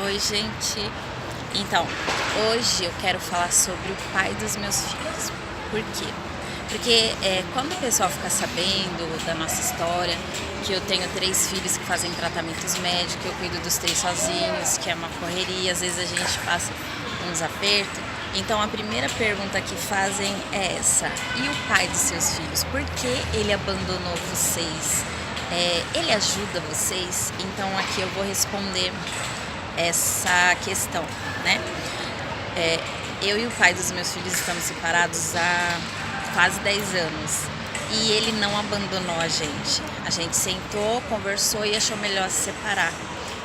Oi, gente. Então, hoje eu quero falar sobre o pai dos meus filhos. Por quê? Porque quando o pessoal fica sabendo da nossa história, que eu tenho 3 filhos que fazem tratamentos médicos, eu cuido dos 3 sozinhos, que é uma correria, às vezes a gente passa uns apertos. Então a primeira pergunta que fazem é essa: e o pai dos seus filhos? Por que ele abandonou vocês? Ele ajuda vocês? Então aqui eu vou responder essa questão, né? É, eu e o pai dos meus filhos estamos separados há quase 10 anos e ele não abandonou a gente. A gente sentou, conversou e achou melhor se separar.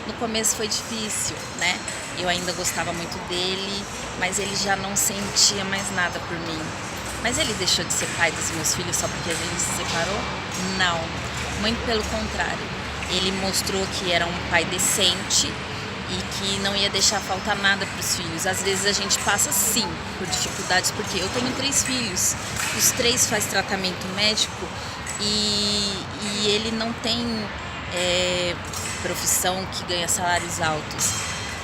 No começo foi difícil, né? Eu ainda gostava muito dele, mas ele já não sentia mais nada por mim. Mas ele deixou de ser pai dos meus filhos só porque a gente se separou? Não, muito pelo contrário. Ele mostrou que era um pai decente e que não ia deixar faltar nada para os filhos. Às vezes a gente passa sim por dificuldades, porque eu tenho 3 filhos, os 3 faz tratamento médico e ele não tem profissão que ganha salários altos.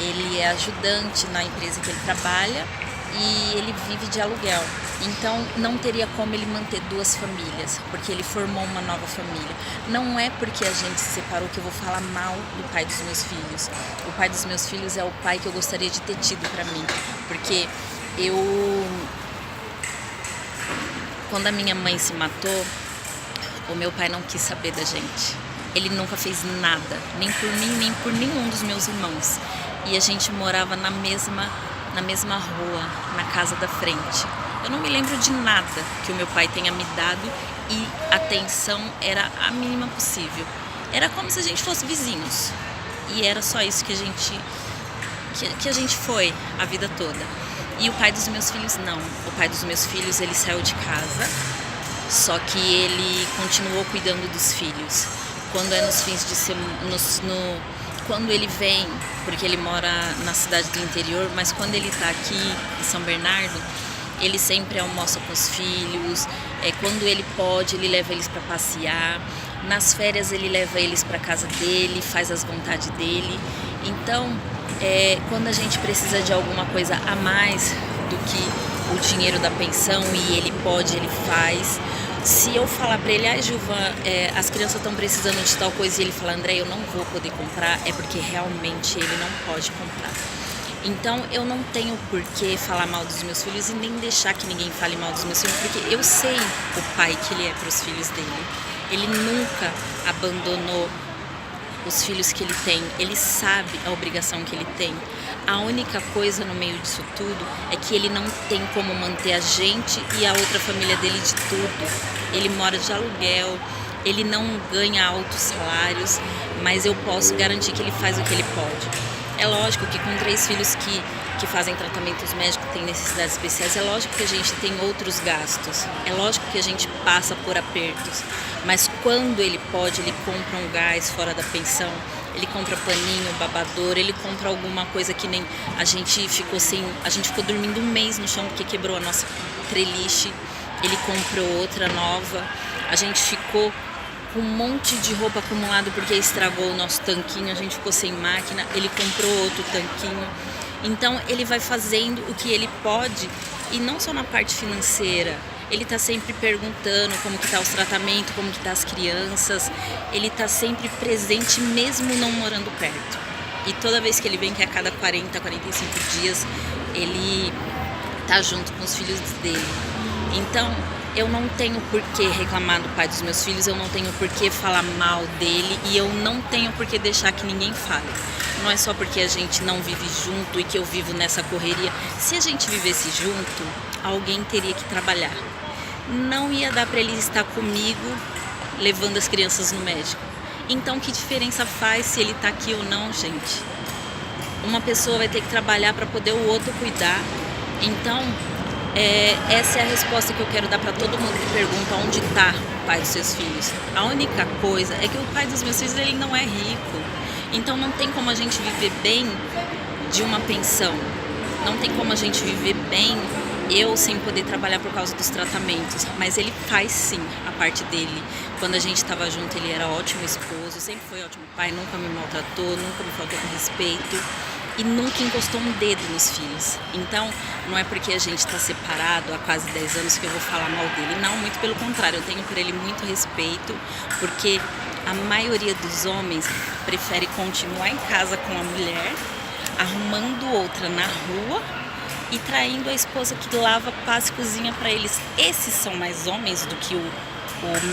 Ele é ajudante na empresa que ele trabalha e ele vive de aluguel. Então não teria como ele manter 2 famílias, porque ele formou uma nova família. Não é porque a gente se separou que eu vou falar mal do pai dos meus filhos. O pai dos meus filhos é o pai que eu gostaria de ter tido para mim, porque quando a minha mãe se matou, o meu pai não quis saber da gente. Ele nunca fez nada, nem por mim, nem por nenhum dos meus irmãos. E a gente morava na mesma rua, na casa da frente. Eu não me lembro de nada que o meu pai tenha me dado e a atenção era a mínima possível. Era como se a gente fosse vizinhos. E era só isso que a gente foi a vida toda. E o pai dos meus filhos não. O pai dos meus filhos, ele saiu de casa, só que ele continuou cuidando dos filhos. Quando é nos fins de semana, quando ele vem, porque ele mora na cidade do interior, mas quando ele está aqui em São Bernardo, ele sempre almoça com os filhos. Quando ele pode, ele leva eles para passear. Nas férias ele leva eles para casa dele, faz as vontades dele. Então, quando a gente precisa de alguma coisa a mais do que o dinheiro da pensão e ele pode, ele faz. Se eu falar para ele: ai, Gilvan, as crianças estão precisando de tal coisa, e ele falar: André, eu não vou poder comprar, é porque realmente ele não pode comprar. Então eu não tenho por que falar mal dos meus filhos e nem deixar que ninguém fale mal dos meus filhos, porque eu sei o pai que ele é para os filhos dele. Ele nunca abandonou os filhos que ele tem, ele sabe a obrigação que ele tem. A única coisa no meio disso tudo é que ele não tem como manter a gente e a outra família dele de tudo. Ele mora de aluguel, ele não ganha altos salários, mas eu posso garantir que ele faz o que ele pode. É lógico que com 3 filhos que fazem tratamentos médicos, têm necessidades especiais, é lógico que a gente tem outros gastos, é lógico que a gente passa por apertos, mas quando ele pode, ele compra um gás fora da pensão, ele compra paninho, babador, ele compra alguma coisa que nem a gente ficou dormindo um mês no chão porque quebrou a nossa treliche, ele comprou outra nova, a gente ficou com um monte de roupa acumulado porque estragou o nosso tanquinho, a gente ficou sem máquina, ele comprou outro tanquinho. Então ele vai fazendo o que ele pode, e não só na parte financeira. Ele está sempre perguntando como que tá os tratamentos, como que tá as crianças. Ele está sempre presente mesmo não morando perto. E toda vez que ele vem, que é a cada 40, 45 dias, ele tá junto com os filhos dele. Então eu não tenho por que reclamar do pai dos meus filhos, eu não tenho por que falar mal dele e eu não tenho por que deixar que ninguém fale. Não é só porque a gente não vive junto e que eu vivo nessa correria. Se a gente vivesse junto, alguém teria que trabalhar. Não ia dar para ele estar comigo levando as crianças no médico. Então que diferença faz se ele está aqui ou não, gente? Uma pessoa vai ter que trabalhar para poder o outro cuidar. Então essa é a resposta que eu quero dar para todo mundo que pergunta onde está o pai dos seus filhos. A única coisa é que o pai dos meus filhos, ele não é rico. Então não tem como a gente viver bem de uma pensão. Não tem como a gente viver bem eu sem poder trabalhar por causa dos tratamentos. Mas ele faz sim a parte dele. Quando a gente estava junto, ele era ótimo esposo, sempre foi ótimo pai, nunca me maltratou, nunca me faltou com respeito. e nunca encostou um dedo nos filhos. Então, não é porque a gente está separado há quase 10 anos que eu vou falar mal dele. Não, muito pelo contrário, eu tenho por ele muito respeito, porque a maioria dos homens prefere continuar em casa com a mulher, arrumando outra na rua e traindo a esposa que lava, passa e cozinha para eles. Esses são mais homens do que o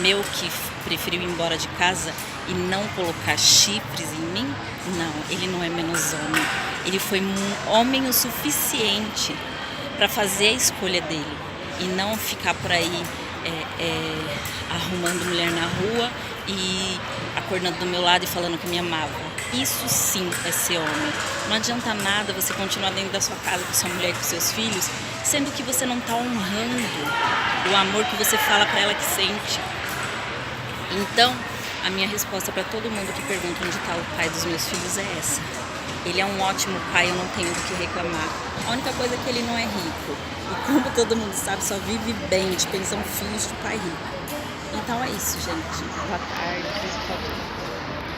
meu, que preferiu ir embora de casa e não colocar chifres em mim. Não, ele não é menos homem. Ele foi homem o suficiente para fazer a escolha dele e não ficar por aí arrumando mulher na rua e acordando do meu lado e falando que me amava. Isso sim é ser homem. Não adianta nada você continuar dentro da sua casa com sua mulher e com seus filhos, sendo que você não está honrando o amor que você fala para ela que sente. Então, a minha resposta para todo mundo que pergunta onde está o pai dos meus filhos é essa. Ele é um ótimo pai, eu não tenho do que reclamar. A única coisa é que ele não é rico. E como todo mundo sabe, só vive bem de pensão filhos de pai rico. Então é isso, gente. Boa tarde.